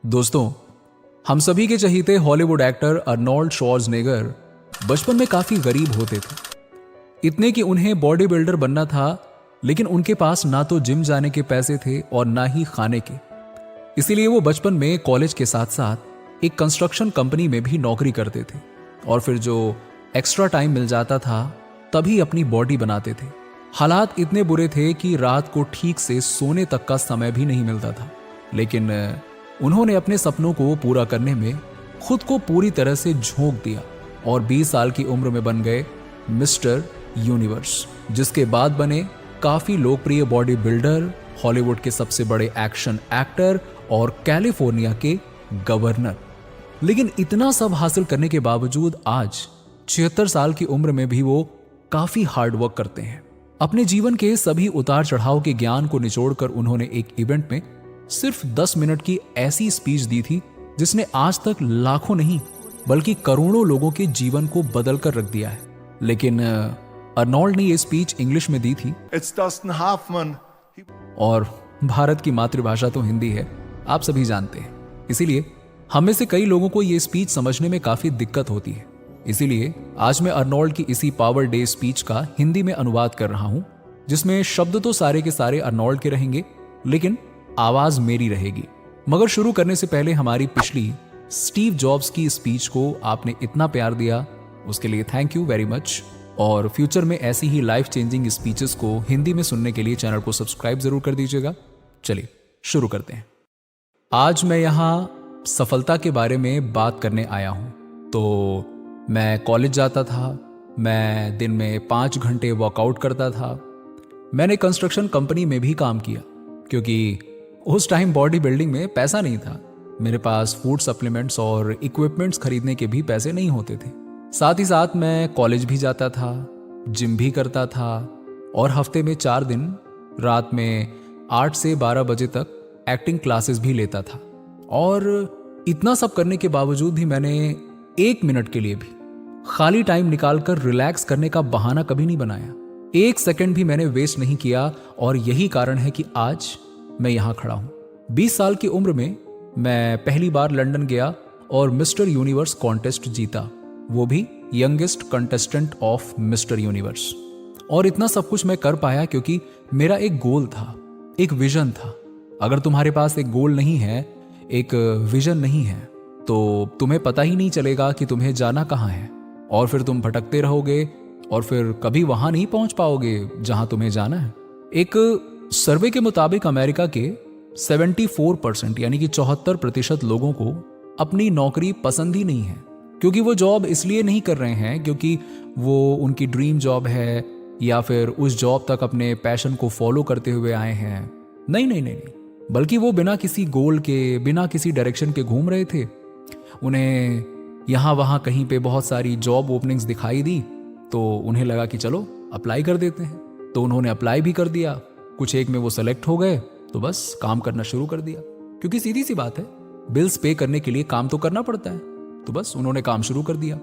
दोस्तों, हम सभी के चहीते हॉलीवुड एक्टर अर्नोल्ड श्वार्ज़नेगर बचपन में काफी गरीब होते थे। इतने कि उन्हें बॉडी बिल्डर बनना था, लेकिन उनके पास ना तो जिम जाने के पैसे थे और ना ही खाने के। इसीलिए वो बचपन में कॉलेज के साथ साथ एक कंस्ट्रक्शन कंपनी में भी नौकरी करते थे और फिर जो एक्स्ट्रा टाइम मिल जाता था तभी अपनी बॉडी बनाते थे। हालात इतने बुरे थे कि रात को ठीक से सोने तक का समय भी नहीं मिलता था, लेकिन उन्होंने अपने सपनों को पूरा करने में खुद को पूरी तरह से झोंक दिया और 20 साल की उम्र में बन गए मिस्टर यूनिवर्स, जिसके बाद बने काफी लोकप्रिय बॉडी बिल्डर, हॉलीवुड के सबसे बड़े एक्शन एक्टर और कैलिफोर्निया के गवर्नर। लेकिन इतना सब हासिल करने के बावजूद आज 76 साल की उम्र में भी वो काफी हार्ड वर्क करते हैं। अपने जीवन के सभी उतार चढ़ाव के ज्ञान को निचोड़कर उन्होंने एक इवेंट में सिर्फ 10 मिनट की ऐसी स्पीच दी थी जिसने आज तक लाखों नहीं बल्कि करोड़ों लोगों के जीवन को बदल कर रख दिया है। लेकिन अर्नोल्ड ने यह स्पीच इंग्लिश में दी थी और भारत की मातृभाषा तो हिंदी है, आप सभी जानते हैं। इसीलिए हम में से कई लोगों को यह स्पीच समझने में काफी दिक्कत होती है। इसीलिए आज मैं अर्नोल्ड की इसी पावर डे स्पीच का हिंदी में अनुवाद कर रहा हूं, जिसमें शब्द तो सारे के सारे अर्नोल्ड के रहेंगे लेकिन आवाज मेरी रहेगी। मगर शुरू करने से पहले हमारी पिछली स्टीव जॉब्स की स्पीच को आपने इतना प्यार दिया, उसके लिए थैंक यू वेरी मच। और फ्यूचर में ऐसी ही लाइफ चेंजिंग स्पीचेस को हिंदी में सुनने के लिए चैनल को सब्सक्राइब जरूर कर दीजिएगा। चलिए शुरू करते हैं। आज मैं यहाँ सफलता के बारे में बात करने आया हूं। तो मैं कॉलेज जाता था, मैं दिन में 5 घंटे वर्कआउट करता था। मैंने कंस्ट्रक्शन कंपनी में भी काम किया क्योंकि उस टाइम बॉडी बिल्डिंग में पैसा नहीं था। मेरे पास फूड सप्लीमेंट्स और इक्विपमेंट्स खरीदने के भी पैसे नहीं होते थे। साथ ही साथ मैं कॉलेज भी जाता था, जिम भी करता था और हफ्ते में 4 दिन रात में 8 से 12 बजे तक एक्टिंग क्लासेस भी लेता था। और इतना सब करने के बावजूद भी मैंने 1 मिनट के लिए भी खाली टाइम निकालकर रिलैक्स करने का बहाना कभी नहीं बनाया। 1 सेकंड भी मैंने वेस्ट नहीं किया और यही कारण है कि आज मैं यहां खड़ा हूं। 20 साल की उम्र में मैं पहली बार लंदन गया और मिस्टर यूनिवर्स कॉन्टेस्ट जीता, वो भी youngest contestant of mister universe. और इतना सब कुछ मैं कर पाया क्योंकि मेरा एक गोल था, एक विजन था। अगर तुम्हारे पास एक गोल नहीं है, एक विजन नहीं है, तो तुम्हें पता ही नहीं चलेगा कि तुम्हें जाना कहाँ है और फिर तुम भटकते रहोगे और फिर कभी वहां नहीं पहुंच पाओगे जहां तुम्हें जाना है। एक सर्वे के मुताबिक अमेरिका के 74% यानी कि 74% लोगों को अपनी नौकरी पसंद ही नहीं है, क्योंकि वो जॉब इसलिए नहीं कर रहे हैं क्योंकि वो उनकी ड्रीम जॉब है या फिर उस जॉब तक अपने पैशन को फॉलो करते हुए आए हैं। नहीं नहीं नहीं, बल्कि वो बिना किसी गोल के, बिना किसी डायरेक्शन के घूम रहे थे। उन्हें यहाँ वहाँ कहीं पे बहुत सारी जॉब ओपनिंग्स दिखाई दी तो उन्हें लगा कि चलो अप्लाई कर देते हैं। तो उन्होंने अप्लाई भी कर दिया, कुछ एक में वो सेलेक्ट हो गए तो बस काम करना शुरू कर दिया, क्योंकि सीधी सी बात है, बिल्स पे करने के लिए काम तो करना पड़ता है। तो बस उन्होंने काम शुरू कर दिया।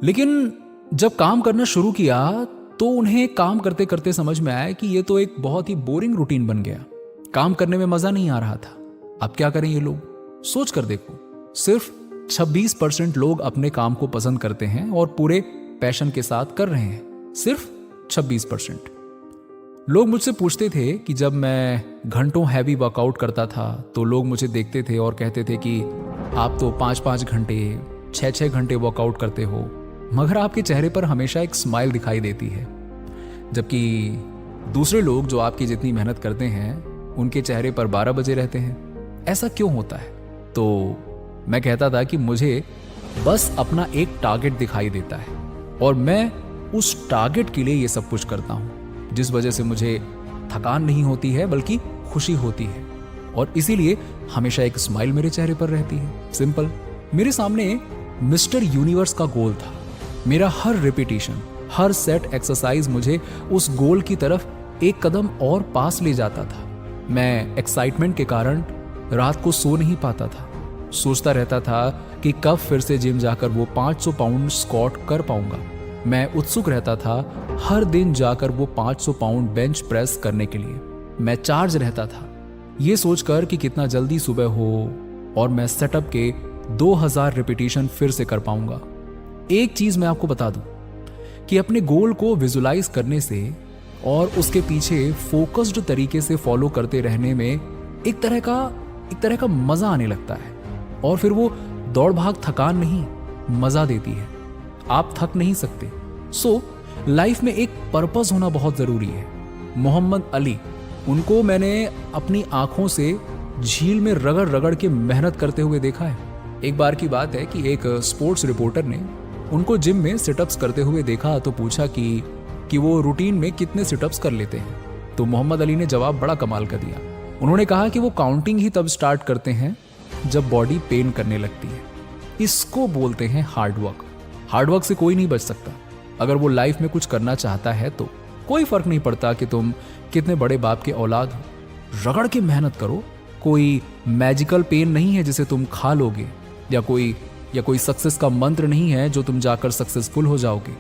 लेकिन जब काम करना शुरू किया तो उन्हें काम करते करते समझ में आया कि ये तो एक बहुत ही बोरिंग रूटीन बन गया, काम करने में मजा नहीं आ रहा था। अब क्या करें ये लोग? सोच कर देखो, सिर्फ 26% लोग अपने काम को पसंद करते हैं और पूरे पैशन के साथ कर रहे हैं, सिर्फ 26%। लोग मुझसे पूछते थे कि जब मैं घंटों हैवी वर्कआउट करता था तो लोग मुझे देखते थे और कहते थे कि आप तो 5-5 घंटे, 6-6 घंटे वर्कआउट करते हो, मगर आपके चेहरे पर हमेशा एक स्माइल दिखाई देती है। जबकि दूसरे लोग जो आपकी जितनी मेहनत करते हैं उनके चेहरे पर 12 बजे रहते हैं। ऐसा क्यों होता है? तो मैं कहता था कि मुझे बस अपना एक टारगेट दिखाई देता है और मैं उस टारगेट के लिए ये सब कुछ करता हूं, जिस वजह से मुझे थकान नहीं होती है बल्कि खुशी होती है और इसीलिए हमेशा एक स्माइल मेरे चेहरे पर रहती है। सिंपल। मेरे सामने मिस्टर यूनिवर्स का गोल था। मेरा हर रिपीटिशन, हर सेट एक्सरसाइज मुझे उस गोल की तरफ एक कदम और पास ले जाता था। मैं एक्साइटमेंट के कारण रात को सो नहीं पाता था, सोचता रहता था कि कब फिर से जिम जाकर वो 500 पाउंड स्क्वाट कर पाऊंगा। मैं उत्सुक रहता था हर दिन जाकर वो 500 पाउंड बेंच प्रेस करने के लिए। मैं चार्ज रहता था ये सोचकर कि कितना जल्दी सुबह हो, और मैं सेटअप के 2000 रिपीटिशन फिर से कर पाऊंगा। एक चीज मैं आपको बता दूं कि अपने गोल को विजुलाइज करने से और उसके पीछे फोकस्ड तरीके से फॉलो करते रहने में एक तरह का मजा आने लगता है। और फिर वो दौड़ भाग थकान नहीं, मजा देती है। आप थक नहीं सकते। सो लाइफ में एक पर्पस होना बहुत जरूरी है। मोहम्मद अली, उनको मैंने अपनी आंखों से झील में रगड़ रगड़ के मेहनत करते हुए देखा है। एक बार की बात है कि एक स्पोर्ट्स रिपोर्टर ने उनको जिम में सिटअप्स करते हुए देखा तो पूछा कि वो रूटीन में कितने सिटअप्स कर लेते हैं। तो मोहम्मद अली ने जवाब बड़ा कमाल का दिया। उन्होंने कहा कि वो काउंटिंग ही तब स्टार्ट करते हैं जब बॉडी पेन करने लगती है। इसको बोलते हैं हार्डवर्क। हार्डवर्क से कोई नहीं बच सकता। अगर वो लाइफ में कुछ करना चाहता है तो कोई फर्क नहीं पड़ता कि तुम कितने बड़े बाप के औलाद हो, रगड़ के मेहनत करो। कोई मैजिकल पेन नहीं है जिसे तुम खा लोगे, या कोई सक्सेस का मंत्र नहीं है जो तुम जाकर सक्सेसफुल हो जाओगे।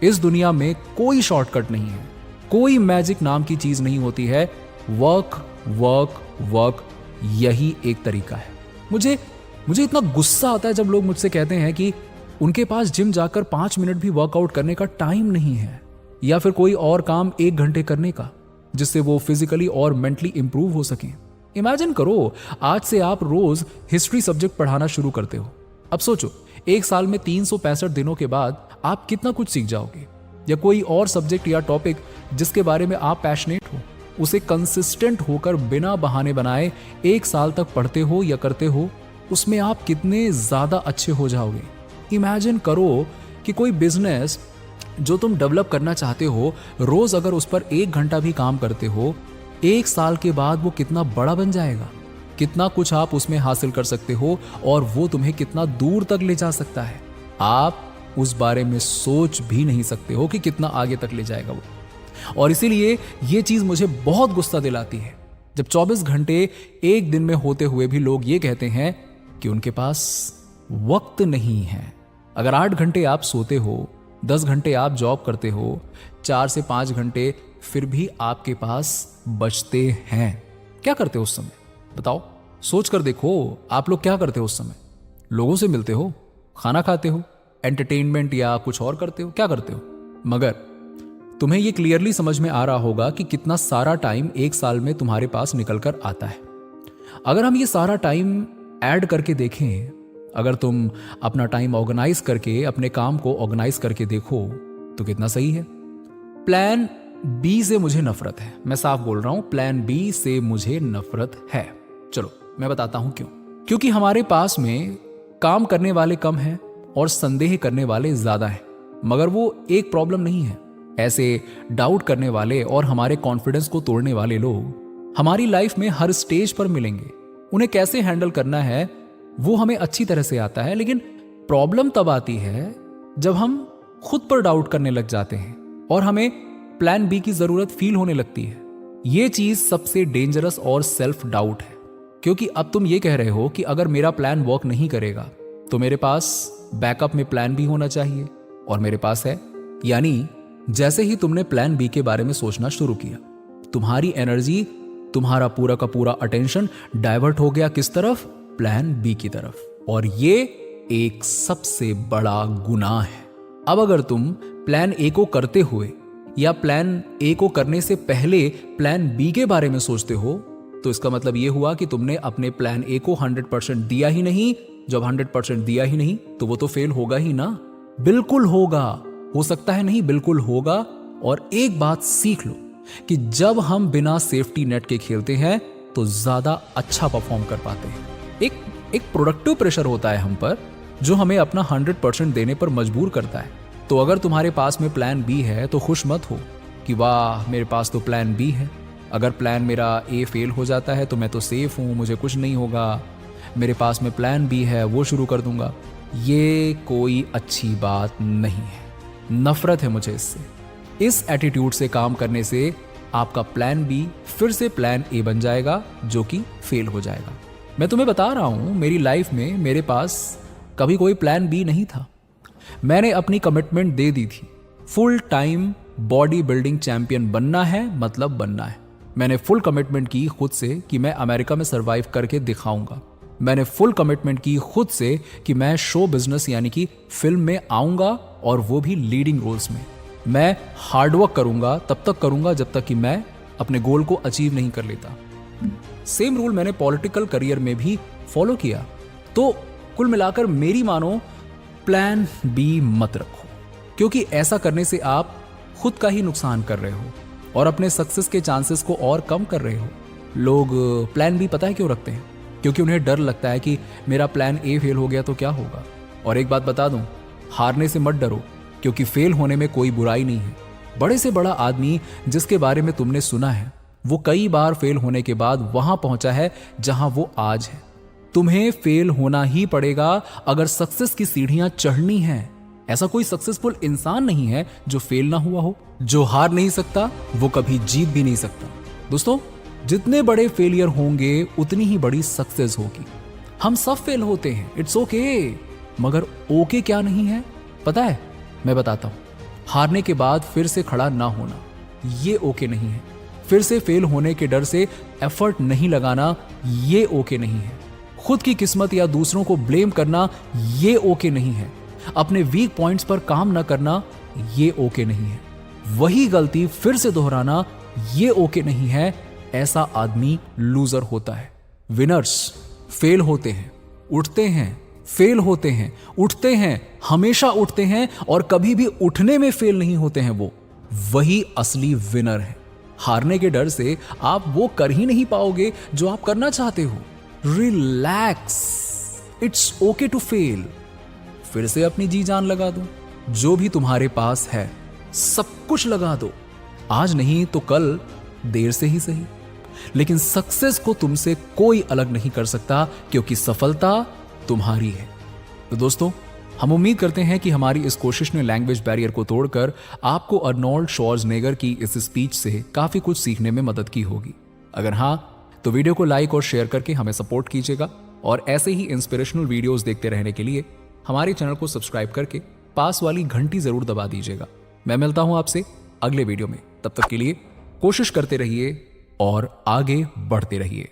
इस दुनिया में कोई शॉर्टकट नहीं है, कोई मैजिक नाम की चीज नहीं होती है। वर्क वर्क वर्क, यही एक तरीका है। मुझे इतना गुस्सा आता है जब लोग मुझसे कहते हैं कि उनके पास जिम जाकर 5 मिनट भी वर्कआउट करने का टाइम नहीं है, या फिर कोई और काम 1 घंटे करने का जिससे वो फिजिकली और मेंटली इंप्रूव हो सकें। इमेजिन करो, आज से आप रोज हिस्ट्री सब्जेक्ट पढ़ाना शुरू करते हो। अब सोचो, एक साल में 365 दिनों के बाद आप कितना कुछ सीख जाओगे। या कोई और सब्जेक्ट या टॉपिक जिसके बारे में आप पैशनेट हो, उसे कंसिस्टेंट होकर बिना बहाने बनाए 1 साल तक पढ़ते हो या करते हो, उसमें आप कितने ज्यादा अच्छे हो जाओगे। इमेजिन करो कि कोई बिजनेस जो तुम डेवलप करना चाहते हो, रोज अगर उस पर 1 घंटा भी काम करते हो, 1 साल के बाद वो कितना बड़ा बन जाएगा। कितना कुछ आप उसमें हासिल कर सकते हो और वो तुम्हें कितना दूर तक ले जा सकता है। आप उस बारे में सोच भी नहीं सकते हो कि कितना आगे तक ले जाएगा वो। और इसीलिए ये चीज मुझे बहुत गुस्सा दिलाती है जब 24 घंटे एक दिन में होते हुए भी लोग ये कहते हैं कि उनके पास वक्त नहीं है। अगर 8 घंटे आप सोते हो, 10 घंटे आप जॉब करते हो, 4 से 5 घंटे फिर भी आपके पास बचते हैं, क्या करते हो उस समय? बताओ, सोच कर देखो, आप लोग क्या करते हो उस समय? लोगों से मिलते हो, खाना खाते हो, एंटरटेनमेंट या कुछ और करते हो, क्या करते हो? मगर तुम्हें यह क्लियरली समझ में आ रहा होगा कि कितना सारा टाइम 1 साल में तुम्हारे पास निकल कर आता है। अगर हम ये सारा टाइम ऐड करके देखें, अगर तुम अपना टाइम ऑर्गेनाइज करके अपने काम को ऑर्गेनाइज करके देखो तो कितना सही है। प्लान बी से मुझे नफरत है, मैं साफ बोल रहा हूं, प्लान बी से मुझे नफरत है। चलो मैं बताता हूं क्यों। क्योंकि हमारे पास में काम करने वाले कम हैं और संदेह करने वाले ज्यादा हैं। मगर वो एक प्रॉब्लम नहीं है। ऐसे डाउट करने वाले और हमारे कॉन्फिडेंस को तोड़ने वाले लोग हमारी लाइफ में हर स्टेज पर मिलेंगे। उन्हें कैसे हैंडल करना है वो हमें अच्छी तरह से आता है, लेकिन प्रॉब्लम तब आती है जब हम खुद पर डाउट करने लग जाते हैं और हमें प्लान बी की जरूरत फील होने लगती है। यह चीज सबसे डेंजरस और सेल्फ डाउट है, क्योंकि अब तुम ये कह रहे हो कि अगर मेरा प्लान वर्क नहीं करेगा तो मेरे पास बैकअप में प्लान बी होना चाहिए, और मेरे पास है। यानी जैसे ही तुमने प्लान बी के बारे में सोचना शुरू किया, तुम्हारी एनर्जी, तुम्हारा पूरा का पूरा अटेंशन डाइवर्ट हो गया किस तरफ? प्लान बी की तरफ। और ये एक सबसे बड़ा गुनाह है। अब अगर तुम प्लान ए को करते हुए या प्लान ए को करने से पहले प्लान बी के बारे में सोचते हो, तो इसका मतलब यह हुआ कि तुमने अपने प्लान ए को 100% दिया ही नहीं। जब 100% दिया ही नहीं तो वो तो फेल होगा ही ना। बिल्कुल होगा, हो सकता है नहीं, बिल्कुल होगा। और एक बात सीख लो कि जब हम बिना सेफ्टी नेट के खेलते हैं तो ज्यादा अच्छा परफॉर्म कर पाते हैं। एक प्रोडक्टिव प्रेशर होता है हम पर जो हमें अपना 100% देने पर मजबूर करता है। तो अगर तुम्हारे पास में प्लान बी है तो खुश मत हो कि वाह मेरे पास तो प्लान बी है। अगर प्लान मेरा ए फेल हो जाता है तो मैं तो सेफ हूं, मुझे कुछ नहीं होगा। मेरे पास में प्लान बी है, वो शुरू कर दूंगा। ये कोई अच्छी बात नहीं है। नफरत है मुझे इससे। इस एटीट्यूड से काम करने से आपका प्लान बी फिर से प्लान ए बन जाएगा जो कि फेल हो जाएगा। मैं तुम्हें बता रहा हूं, मेरी लाइफ में मेरे पास कभी कोई प्लान बी नहीं था। मैंने अपनी कमिटमेंट दे दी थी, full time body building champion बनना है, मतलब बनना है। मैंने फुल कमिटमेंट की खुद से कि मैं अमेरिका में सर्वाइव करके दिखाऊंगा। मैंने फुल कमिटमेंट की खुद से कि मैं शो बिजनेस यानी कि फिल्म में आऊंगा और वो भी लीडिंग रोल्स में। मैं हार्डवर्क करूंगा, तब तक करूंगा जब तक कि मैं अपने गोल को अचीव नहीं कर लेता। सेम रूल मैंने पॉलिटिकल करियर में भी फॉलो किया। तो कुल मिलाकर मेरी मानो, प्लान बी मत रखो, क्योंकि ऐसा करने से आप खुद का ही नुकसान कर रहे हो और अपने सक्सेस के चांसेस को और कम कर रहे हो। लोग प्लान बी पता है क्यों रखते हैं? क्योंकि उन्हें डर लगता है कि मेरा प्लान ए फेल हो गया तो क्या होगा। और एक बात बता दूं, हारने से मत डरो, क्योंकि फेल होने में कोई बुराई नहीं है। बड़े से बड़ा आदमी जिसके बारे में तुमने सुना है, वो कई बार फेल होने के बाद वहां पहुंचा है जहां वो आज है। तुम्हें फेल होना ही पड़ेगा अगर सक्सेस की सीढ़ियां चढ़नी है। ऐसा कोई सक्सेसफुल इंसान नहीं है जो फेल ना हुआ हो। जो हार नहीं सकता वो कभी जीत भी नहीं सकता। दोस्तों, जितने बड़े फेलियर होंगे उतनी ही बड़ी सक्सेस होगी। हम सब फेल होते हैं, इट्स ओके। मगर ओके क्या नहीं है पता है? मैं बताता हूं। हारने के बाद फिर से खड़ा ना होना, ये ओके नहीं है। फिर से फेल होने के डर से एफर्ट नहीं लगाना, ये ओके नहीं है। खुद की किस्मत या दूसरों को ब्लेम करना, ये ओके नहीं है। अपने वीक पॉइंट्स पर काम न करना, ये ओके नहीं है। वही गलती फिर से दोहराना, ये ओके नहीं है। ऐसा आदमी लूजर होता है। विनर्स फेल होते हैं, उठते हैं, फेल होते हैं, उठते हैं, हमेशा उठते हैं और कभी भी उठने में फेल नहीं होते हैं। वो वही असली विनर है। हारने के डर से आप वो कर ही नहीं पाओगे जो आप करना चाहते हो। Relax, it's okay to fail. फिर से अपनी जी जान लगा दो। जो भी तुम्हारे पास है सब कुछ लगा दो। आज नहीं तो कल, देर से ही सही, लेकिन सक्सेस को तुमसे कोई अलग नहीं कर सकता, क्योंकि सफलता तुम्हारी है। तो दोस्तों, हम उम्मीद करते हैं कि हमारी इस कोशिश ने लैंग्वेज बैरियर को तोड़कर आपको अर्नोल्ड श्वार्ज़नेगर की इस स्पीच से काफी कुछ सीखने में मदद की होगी। अगर हां, तो वीडियो को लाइक और शेयर करके हमें सपोर्ट कीजिएगा और ऐसे ही इंस्पिरेशनल वीडियोस देखते रहने के लिए हमारे चैनल को सब्सक्राइब करके पास वाली घंटी जरूर दबा दीजिएगा। मैं मिलता हूं आपसे अगले वीडियो में। तब तक के लिए कोशिश करते रहिए और आगे बढ़ते रहिए।